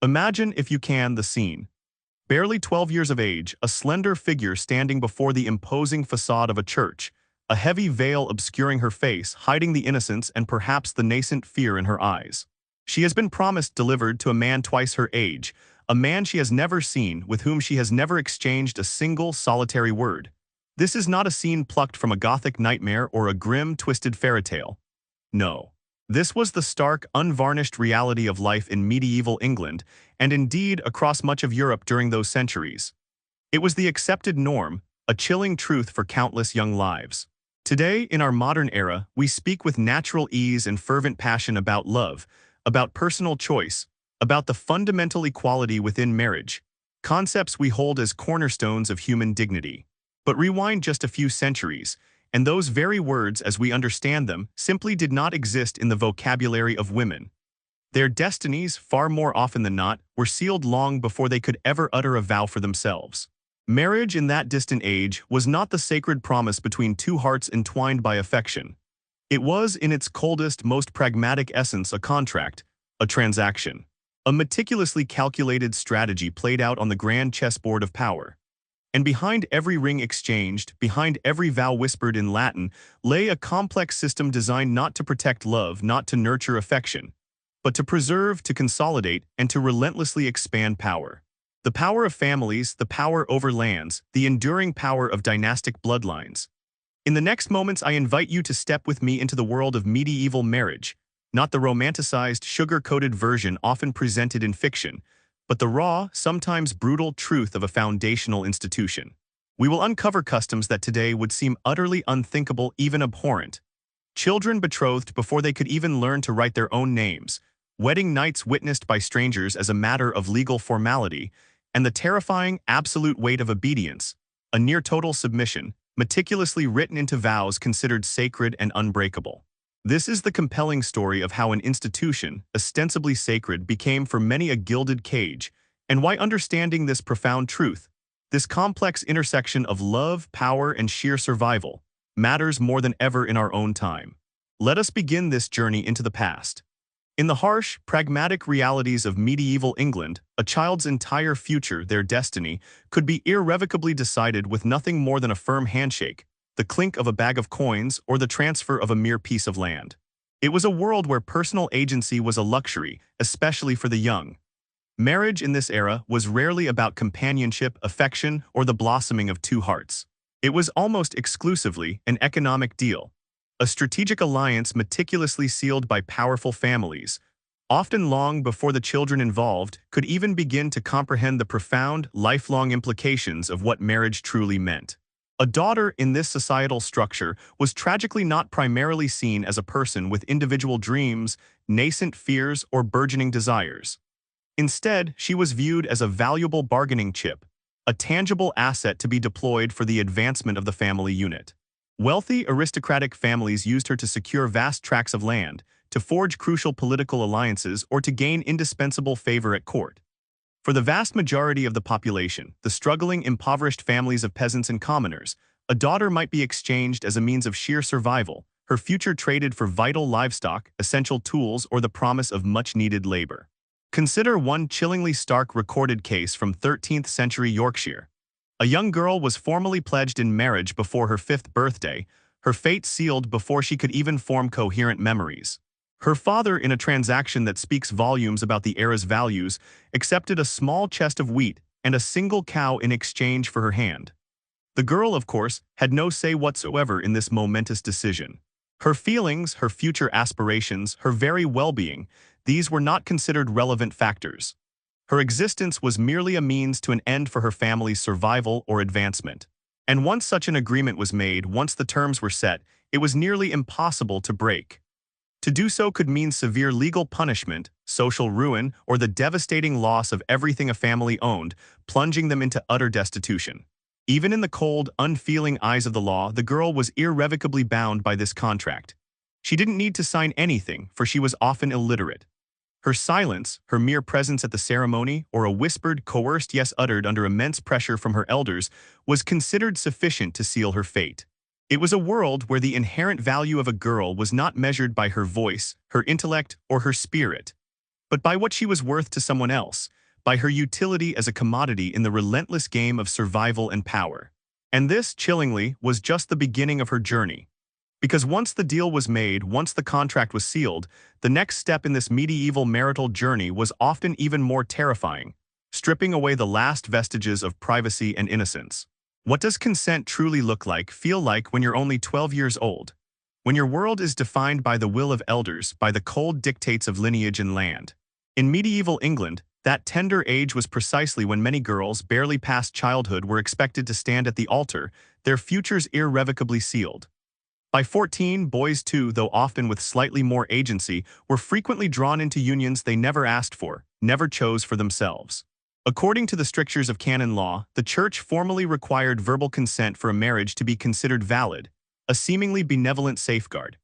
Imagine, if you can, the scene. Barely 12 years of age, a slender figure standing before the imposing facade of a church, a heavy veil obscuring her face, hiding the innocence and perhaps the nascent fear in her eyes. She has been promised delivered to a man twice her age, a man she has never seen, with whom she has never exchanged a single solitary word. This is not a scene plucked from a Gothic nightmare or a grim, twisted fairy tale. No. This was the stark, unvarnished reality of life in medieval England, and indeed across much of Europe during those centuries. It was the accepted norm, a chilling truth for countless young lives. Today, in our modern era, we speak with natural ease and fervent passion about love, about personal choice, about the fundamental equality within marriage, concepts we hold as cornerstones of human dignity. But rewind just a few centuries, and those very words, as we understand them, simply did not exist in the vocabulary of women. Their destinies, far more often than not, were sealed long before they could ever utter a vow for themselves. Marriage in that distant age was not the sacred promise between two hearts entwined by affection. It was, in its coldest, most pragmatic essence, a contract, a transaction, a meticulously calculated strategy played out on the grand chessboard of power. And behind every ring exchanged, behind every vow whispered in Latin, lay a complex system designed not to protect love, not to nurture affection, but to preserve, to consolidate, and to relentlessly expand power. The power of families, the power over lands, the enduring power of dynastic bloodlines. In the next moments, I invite you to step with me into the world of medieval marriage, not the romanticized, sugar-coated version often presented in fiction, but the raw, sometimes brutal truth of a foundational institution. We will uncover customs that today would seem utterly unthinkable, even abhorrent. Children betrothed before they could even learn to write their own names, wedding nights witnessed by strangers as a matter of legal formality, and the terrifying, absolute weight of obedience, a near-total submission, meticulously written into vows considered sacred and unbreakable. This is the compelling story of how an institution, ostensibly sacred, became for many a gilded cage, and why understanding this profound truth, this complex intersection of love, power, and sheer survival, matters more than ever in our own time. Let us begin this journey into the past. In the harsh, pragmatic realities of medieval England, a child's entire future, their destiny, could be irrevocably decided with nothing more than a firm handshake, the clink of a bag of coins, or the transfer of a mere piece of land. It was a world where personal agency was a luxury, especially for the young. Marriage in this era was rarely about companionship, affection, or the blossoming of two hearts. It was almost exclusively an economic deal, a strategic alliance meticulously sealed by powerful families, often long before the children involved could even begin to comprehend the profound, lifelong implications of what marriage truly meant. A daughter in this societal structure was tragically not primarily seen as a person with individual dreams, nascent fears, or burgeoning desires. Instead, she was viewed as a valuable bargaining chip, a tangible asset to be deployed for the advancement of the family unit. Wealthy, aristocratic families used her to secure vast tracts of land, to forge crucial political alliances, or to gain indispensable favor at court. For the vast majority of the population, the struggling, impoverished families of peasants and commoners, a daughter might be exchanged as a means of sheer survival, her future traded for vital livestock, essential tools, or the promise of much-needed labor. Consider one chillingly stark recorded case from 13th century Yorkshire. A young girl was formally pledged in marriage before her 5th birthday, her fate sealed before she could even form coherent memories. Her father, in a transaction that speaks volumes about the era's values, accepted a small chest of wheat and a single cow in exchange for her hand. The girl, of course, had no say whatsoever in this momentous decision. Her feelings, her future aspirations, her very well-being, these were not considered relevant factors. Her existence was merely a means to an end for her family's survival or advancement. And once such an agreement was made, once the terms were set, it was nearly impossible to break. To do so could mean severe legal punishment, social ruin, or the devastating loss of everything a family owned, plunging them into utter destitution. Even in the cold, unfeeling eyes of the law, the girl was irrevocably bound by this contract. She didn't need to sign anything, for she was often illiterate. Her silence, her mere presence at the ceremony, or a whispered, coerced yes uttered under immense pressure from her elders, was considered sufficient to seal her fate. It was a world where the inherent value of a girl was not measured by her voice, her intellect, or her spirit. but by what she was worth to someone else, by her utility as a commodity in the relentless game of survival and power. And this, chillingly, was just the beginning of her journey. Because once the deal was made, once the contract was sealed, the next step in this medieval marital journey was often even more terrifying, stripping away the last vestiges of privacy and innocence. What does consent truly look like, feel like when you're only 12 years old? When your world is defined by the will of elders, by the cold dictates of lineage and land. In medieval England, that tender age was precisely when many girls, barely past childhood, were expected to stand at the altar, their futures irrevocably sealed. By 14, boys too, though often with slightly more agency, were frequently drawn into unions they never asked for, never chose for themselves. According to the strictures of canon law, the Church formally required verbal consent for a marriage to be considered valid, a seemingly benevolent safeguard.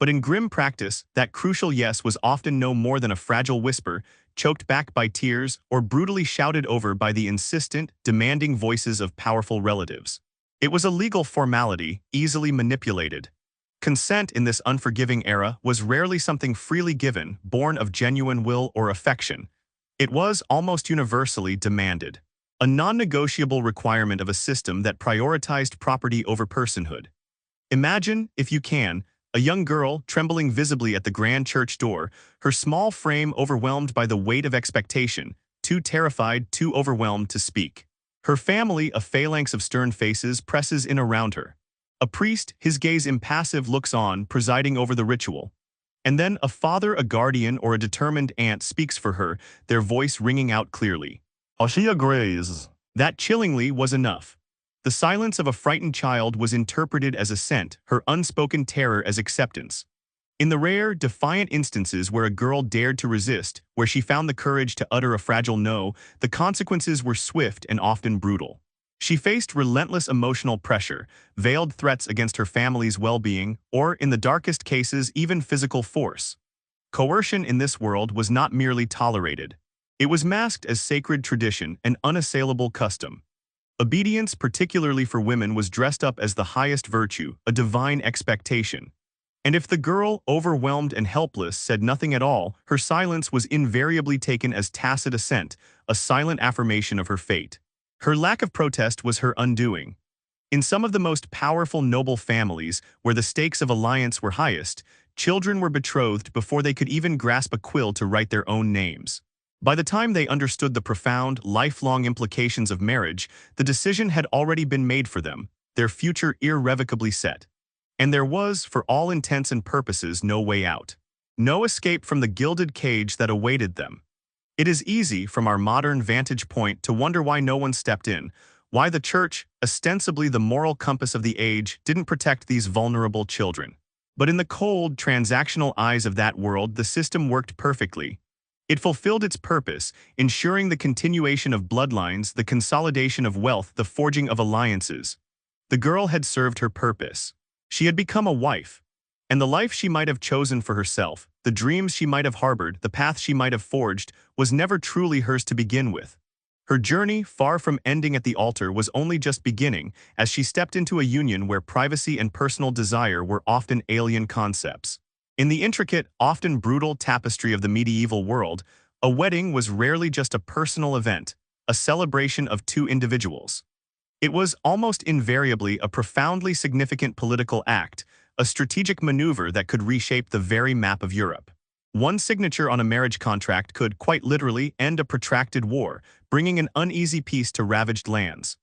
But in grim practice, that crucial yes was often no more than a fragile whisper, choked back by tears or brutally shouted over by the insistent, demanding voices of powerful relatives. It was a legal formality, easily manipulated. Consent in this unforgiving era was rarely something freely given, born of genuine will or affection. It was almost universally demanded, a non-negotiable requirement of a system that prioritized property over personhood. Imagine, if you can, a young girl trembling visibly at the grand church door, her small frame overwhelmed by the weight of expectation, too terrified, too overwhelmed to speak. Her family, a phalanx of stern faces, presses in around her. A priest, his gaze impassive, looks on, presiding over the ritual. And then a father, a guardian, or a determined aunt speaks for her, their voice ringing out clearly. "Oh, she agrees." That chillingly was enough. The silence of a frightened child was interpreted as assent, her unspoken terror as acceptance. In the rare, defiant instances where a girl dared to resist, where she found the courage to utter a fragile no, the consequences were swift and often brutal. She faced relentless emotional pressure, veiled threats against her family's well-being, or, in the darkest cases, even physical force. Coercion in this world was not merely tolerated. It was masked as sacred tradition, an unassailable custom. Obedience, particularly for women, was dressed up as the highest virtue, a divine expectation. And if the girl, overwhelmed and helpless, said nothing at all, her silence was invariably taken as tacit assent, a silent affirmation of her fate. Her lack of protest was her undoing. In some of the most powerful noble families, where the stakes of alliance were highest, children were betrothed before they could even grasp a quill to write their own names. By the time they understood the profound, lifelong implications of marriage, the decision had already been made for them, their future irrevocably set. And there was, for all intents and purposes, no way out. No escape from the gilded cage that awaited them. It is easy, from our modern vantage point, to wonder why no one stepped in, why the Church, ostensibly the moral compass of the age, didn't protect these vulnerable children. But in the cold, transactional eyes of that world, the system worked perfectly. It fulfilled its purpose, ensuring the continuation of bloodlines, the consolidation of wealth, the forging of alliances. The girl had served her purpose. She had become a wife. And the life she might have chosen for herself, the dreams she might have harbored, the path she might have forged, was never truly hers to begin with. Her journey, far from ending at the altar, was only just beginning as she stepped into a union where privacy and personal desire were often alien concepts. In the intricate, often brutal tapestry of the medieval world, a wedding was rarely just a personal event, a celebration of two individuals. It was almost invariably a profoundly significant political act, a strategic maneuver that could reshape the very map of Europe. One signature on a marriage contract could, quite literally, end a protracted war, bringing an uneasy peace to ravaged lands.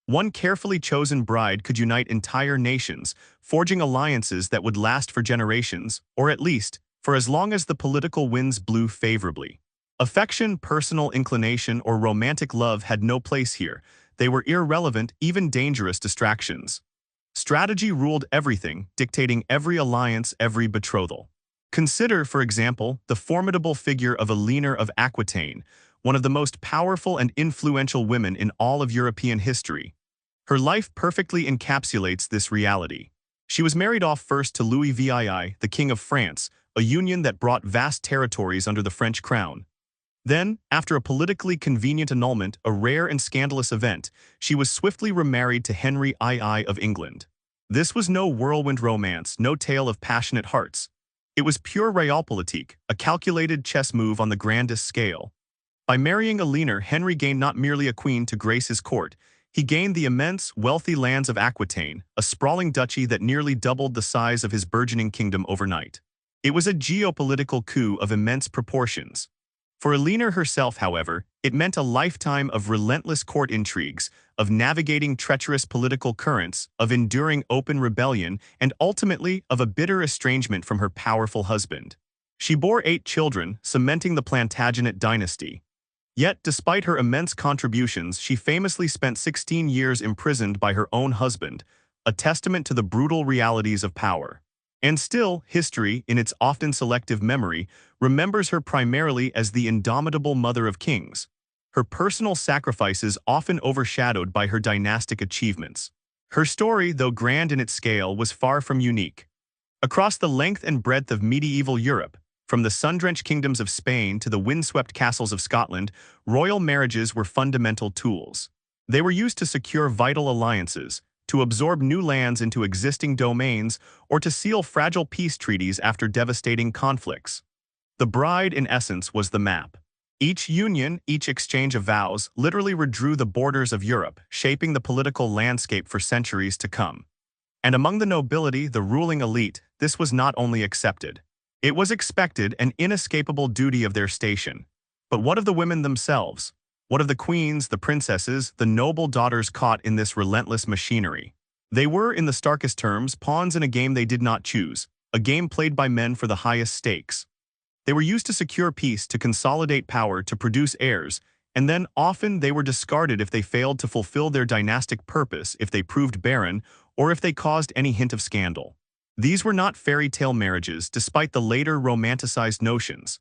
One carefully chosen bride could unite entire nations, forging alliances that would last for generations, or at least, for as long as the political winds blew favorably. Affection, personal inclination, or romantic love had no place here. They were irrelevant, even dangerous distractions. Strategy ruled everything, dictating every alliance, every betrothal. Consider, for example, the formidable figure of Eleanor of Aquitaine, one of the most powerful and influential women in all of European history. Her life perfectly encapsulates this reality. She was married off first to Louis VII, the King of France, a union that brought vast territories under the French crown. Then, after a politically convenient annulment, a rare and scandalous event, she was swiftly remarried to Henry II of England. This was no whirlwind romance, no tale of passionate hearts. It was pure realpolitik, a calculated chess move on the grandest scale. By marrying a leaner, Henry gained not merely a queen to grace his court, he gained the immense, wealthy lands of Aquitaine, a sprawling duchy that nearly doubled the size of his burgeoning kingdom overnight. It was a geopolitical coup of immense proportions. For Eleanor herself, however, it meant a lifetime of relentless court intrigues, of navigating treacherous political currents, of enduring open rebellion, and ultimately of a bitter estrangement from her powerful husband. She bore 8 children, cementing the Plantagenet dynasty. Yet, despite her immense contributions, she famously spent 16 years imprisoned by her own husband, a testament to the brutal realities of power. And still, history, in its often selective memory, remembers her primarily as the indomitable mother of kings, her personal sacrifices often overshadowed by her dynastic achievements. Her story, though grand in its scale, was far from unique. Across the length and breadth of medieval Europe, from the sun-drenched kingdoms of Spain to the windswept castles of Scotland, royal marriages were fundamental tools. They were used to secure vital alliances, to absorb new lands into existing domains, or to seal fragile peace treaties after devastating conflicts. The bride, in essence, was the map. Each union, each exchange of vows, literally redrew the borders of Europe, shaping the political landscape for centuries to come. And among the nobility, the ruling elite, this was not only accepted. It was expected, an inescapable duty of their station. But what of the women themselves? What of the queens, the princesses, the noble daughters caught in this relentless machinery? They were, in the starkest terms, pawns in a game they did not choose, a game played by men for the highest stakes. They were used to secure peace, to consolidate power, to produce heirs, and then often they were discarded if they failed to fulfill their dynastic purpose, if they proved barren, or if they caused any hint of scandal. These were not fairy tale marriages, despite the later romanticized notions.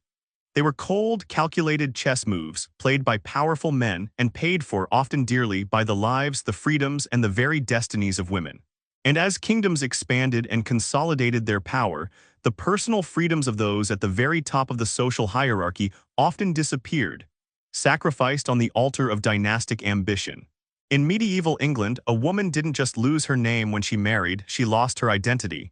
They were cold, calculated chess moves, played by powerful men and paid for, often dearly, by the lives, the freedoms, and the very destinies of women. And as kingdoms expanded and consolidated their power, the personal freedoms of those at the very top of the social hierarchy often disappeared, sacrificed on the altar of dynastic ambition. In medieval England, a woman didn't just lose her name when she married, she lost her identity.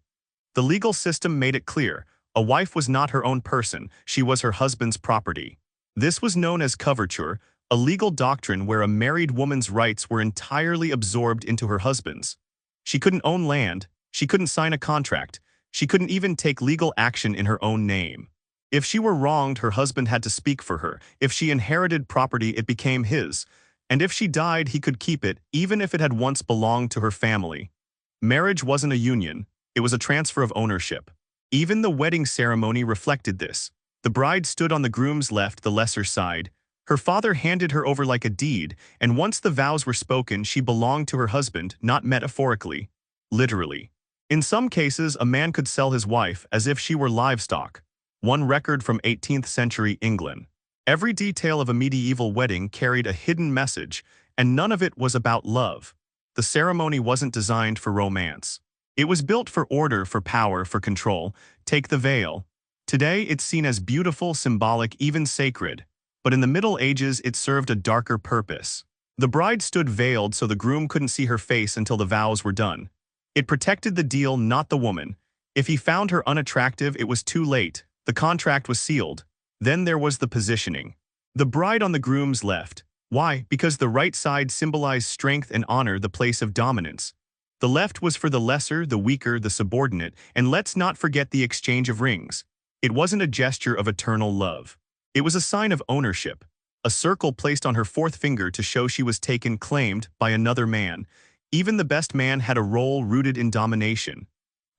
The legal system made it clear. A wife was not her own person, she was her husband's property. This was known as coverture, a legal doctrine where a married woman's rights were entirely absorbed into her husband's. She couldn't own land, she couldn't sign a contract, she couldn't even take legal action in her own name. If she were wronged, her husband had to speak for her. If she inherited property, it became his. And if she died, he could keep it, even if it had once belonged to her family. Marriage wasn't a union, it was a transfer of ownership. Even the wedding ceremony reflected this. The bride stood on the groom's left, the lesser side. Her father handed her over like a deed, and once the vows were spoken, she belonged to her husband, not metaphorically, literally. In some cases, a man could sell his wife as if she were livestock. One record from 18th century England. Every detail of a medieval wedding carried a hidden message, and none of it was about love. The ceremony wasn't designed for romance. It was built for order, for power, for control. Take the veil. Today, it's seen as beautiful, symbolic, even sacred. But in the Middle Ages, it served a darker purpose. The bride stood veiled so the groom couldn't see her face until the vows were done. It protected the deal, not the woman. If he found her unattractive, it was too late. The contract was sealed. Then there was the positioning. The bride on the groom's left. Why? Because the right side symbolized strength and honor, the place of dominance. The left was for the lesser, the weaker, the subordinate, and let's not forget the exchange of rings. It wasn't a gesture of eternal love. It was a sign of ownership, a circle placed on her fourth finger to show she was taken, claimed, by another man. Even the best man had a role rooted in domination.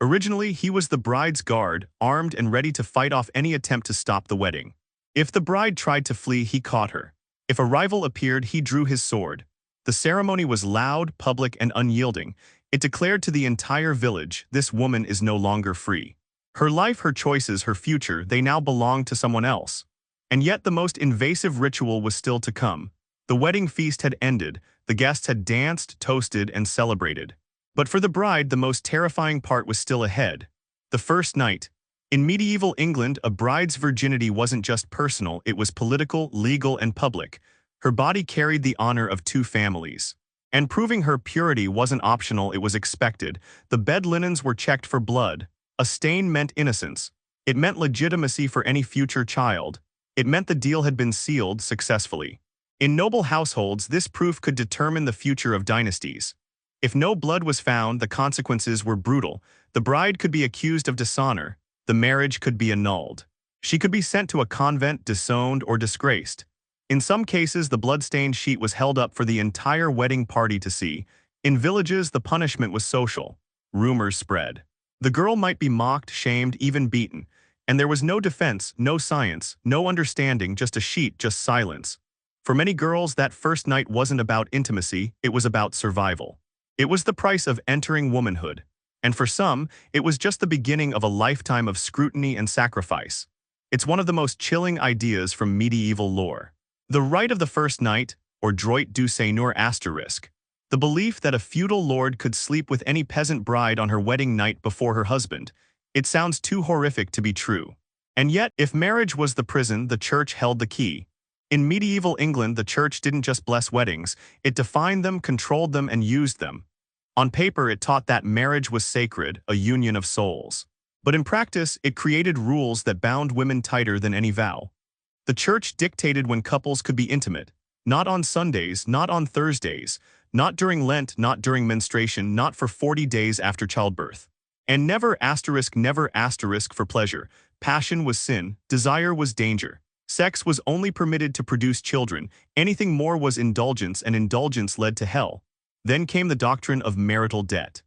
Originally, he was the bride's guard, armed and ready to fight off any attempt to stop the wedding. If the bride tried to flee, he caught her. If a rival appeared, he drew his sword. The ceremony was loud, public, and unyielding. It declared to the entire village, this woman is no longer free. Her life, her choices, her future, they now belonged to someone else. And yet the most invasive ritual was still to come. The wedding feast had ended, the guests had danced, toasted, and celebrated. But for the bride, the most terrifying part was still ahead. The first night. In medieval England, a bride's virginity wasn't just personal, it was political, legal, and public. Her body carried the honor of 2 families. And proving her purity wasn't optional, it was expected. The bed linens were checked for blood. A stain meant innocence. It meant legitimacy for any future child. It meant the deal had been sealed successfully. In noble households, this proof could determine the future of dynasties. If no blood was found, the consequences were brutal. The bride could be accused of dishonor. The marriage could be annulled. She could be sent to a convent, disowned, or disgraced. In some cases, the blood-stained sheet was held up for the entire wedding party to see. In villages, the punishment was social. Rumors spread. The girl might be mocked, shamed, even beaten. And there was no defense, no science, no understanding, just a sheet, just silence. For many girls, that first night wasn't about intimacy, it was about survival. It was the price of entering womanhood. And for some, it was just the beginning of a lifetime of scrutiny and sacrifice. It's one of the most chilling ideas from medieval lore. The rite of the first night, or droit du seigneur asterisk. The belief that a feudal lord could sleep with any peasant bride on her wedding night before her husband. It sounds too horrific to be true. And yet, if marriage was the prison, the church held the key. In medieval England, the church didn't just bless weddings, it defined them, controlled them, and used them. On paper, it taught that marriage was sacred, a union of souls. But in practice, it created rules that bound women tighter than any vow. The church dictated when couples could be intimate. Not on Sundays, not on Thursdays, not during Lent, not during menstruation, not for 40 days after childbirth. And never asterisk for pleasure. Passion was sin, desire was danger. Sex was only permitted to produce children. Anything more was indulgence, and indulgence led to hell. Then came the doctrine of marital debt.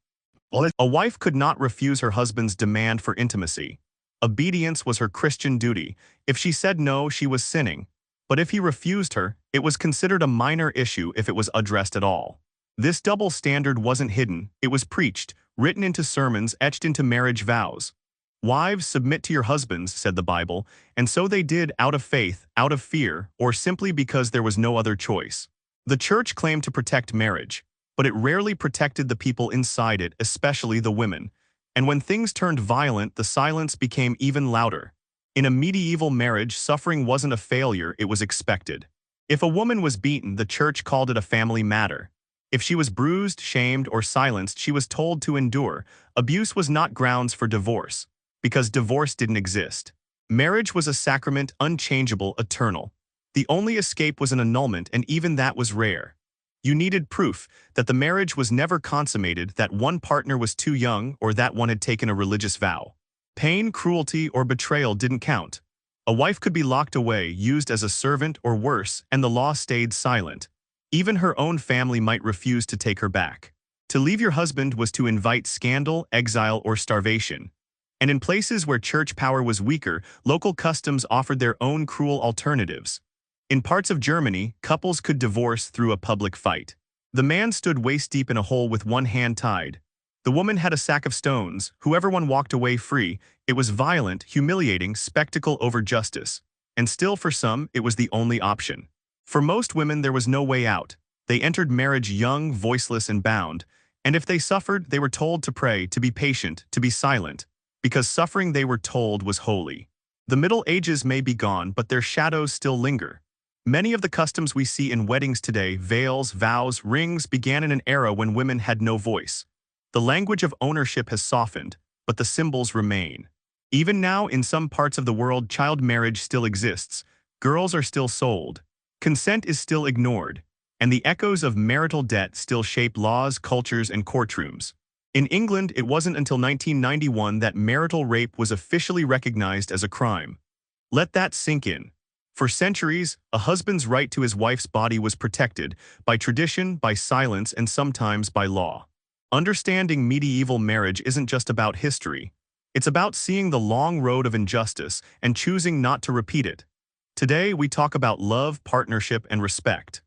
A wife could not refuse her husband's demand for intimacy. Obedience was her Christian duty. If she said no, she was sinning. But if he refused her, it was considered a minor issue if it was addressed at all. This double standard wasn't hidden, it was preached, written into sermons, etched into marriage vows. Wives, submit to your husbands, said the Bible, and so they did, out of faith, out of fear, or simply because there was no other choice. The church claimed to protect marriage, but it rarely protected the people inside it, especially the women. And when things turned violent, the silence became even louder. In a medieval marriage, suffering wasn't a failure, it was expected. If a woman was beaten, the church called it a family matter. If she was bruised, shamed, or silenced, she was told to endure. Abuse was not grounds for divorce, because divorce didn't exist. Marriage was a sacrament, unchangeable, eternal. The only escape was an annulment, and even that was rare. You needed proof that the marriage was never consummated, that one partner was too young, or that one had taken a religious vow. Pain, cruelty, or betrayal didn't count. A wife could be locked away, used as a servant, or worse, and the law stayed silent. Even her own family might refuse to take her back. To leave your husband was to invite scandal, exile, or starvation. And in places where church power was weaker, local customs offered their own cruel alternatives. In parts of Germany, couples could divorce through a public fight. The man stood waist-deep in a hole with one hand tied. The woman had a sack of stones. Whoever one walked away free. It was violent, humiliating, spectacle over justice. And still, for some, it was the only option. For most women, there was no way out. They entered marriage young, voiceless, and bound. And if they suffered, they were told to pray, to be patient, to be silent. Because suffering, they were told, was holy. The Middle Ages may be gone, but their shadows still linger. Many of the customs we see in weddings today, veils, vows, rings, began in an era when women had no voice. The language of ownership has softened, but the symbols remain. Even now, in some parts of the world, child marriage still exists. Girls are still sold. Consent is still ignored. And the echoes of marital debt still shape laws, cultures, and courtrooms. In England, it wasn't until 1991 that marital rape was officially recognized as a crime. Let that sink in. For centuries, a husband's right to his wife's body was protected by tradition, by silence, and sometimes by law. Understanding medieval marriage isn't just about history. It's about seeing the long road of injustice and choosing not to repeat it. Today, we talk about love, partnership, and respect.